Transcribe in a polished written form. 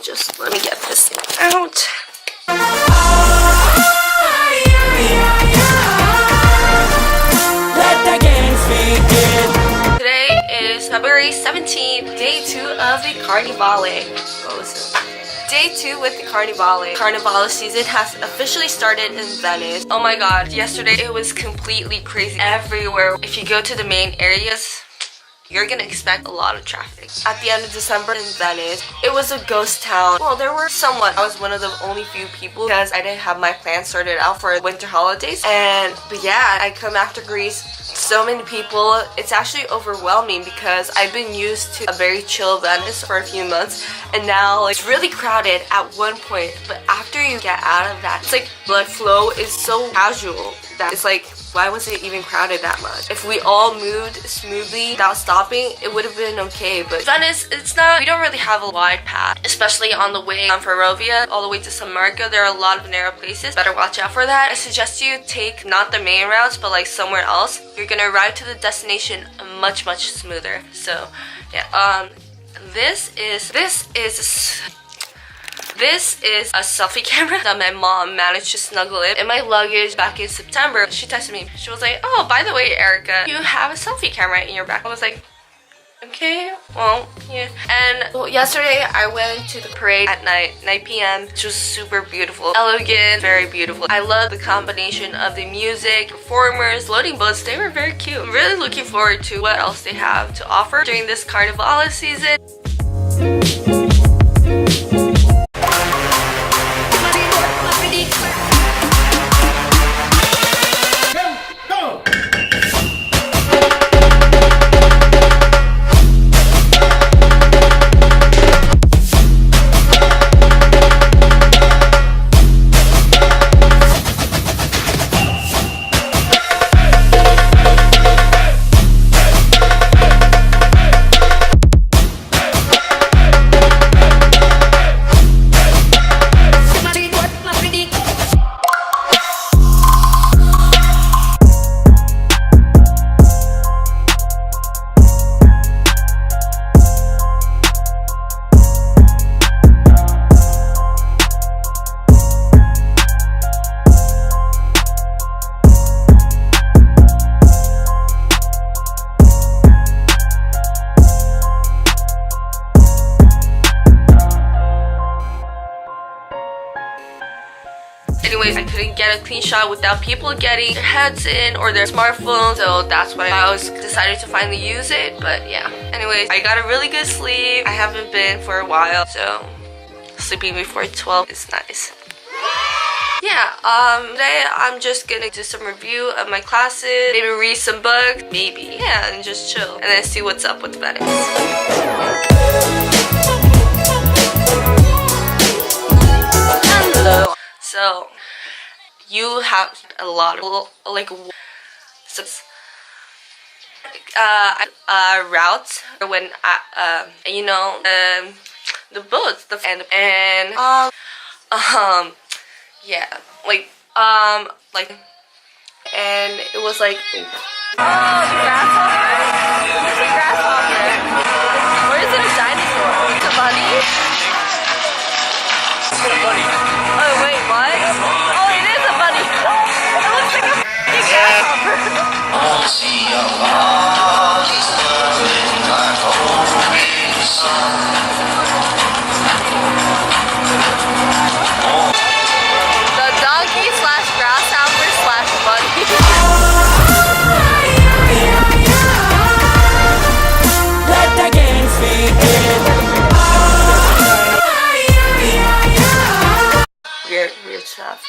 Just let me get this thing out. Today is February 17th, day 2 of the Carnivale. What was it? Day 2 with the Carnivale. Carnival season has officially started in Venice. Oh my god, yesterday it was completely crazy everywhere. If you go to the main areas, you're gonna expect a lot of traffic. At the end of December in Venice, it was a ghost town. Well, there were somewhat. I was one of the only few people because I didn't have my plans sorted out for winter holidays. But yeah, I come after Greece. So many people. It's actually overwhelming because I've been used to a very chill Venice for a few months, and now it's really crowded at one point. But after you get out of that, it's like blood flow is so casual that it's like, why was it even crowded that much? If we all moved smoothly without stopping, it would have been okay. But Venice, we don't really have a wide path, especially on the way from Rovia all the way to San Marco. There are a lot of narrow places. Better watch out for that. I suggest you take not the main routes, but like somewhere else. You're gonna arrive to the destination much smoother. So yeah, this is a selfie camera that my mom managed to snuggle in my luggage back in September. She texted me. She was like, "Oh, by the way, Erica, you have a selfie camera in your bag." I was like, okay, well, yeah. And well, yesterday I went to the parade at night, 9 p.m. which was super beautiful, elegant, very beautiful. I love the combination of the music, performers, floating boats. They were very cute. I'm really looking forward to what else they have to offer during this Carnival season. Anyways, I couldn't get a clean shot without people getting their heads in or their smartphones, so that's why I decided to finally use it. But yeah, anyways, I got a really good sleep. I haven't been for a while, so sleeping before 12 is nice. Yeah, today I'm just gonna do some review of my classes, maybe read some books, maybe, yeah, and just chill, and then see what's up with Venice. Hello. So, you have a lot of like routes when you know the boats yeah, like and it was like, grasshopper. There's a grasshopper. Or is it a dinosaur? It's a bunny. It's a bunny. Oh wait, what? Oh, it is a bunny. It looks like a big grasshopper. The donkey slash grasshopper slash bunny. Let the games begin. Weird stuff.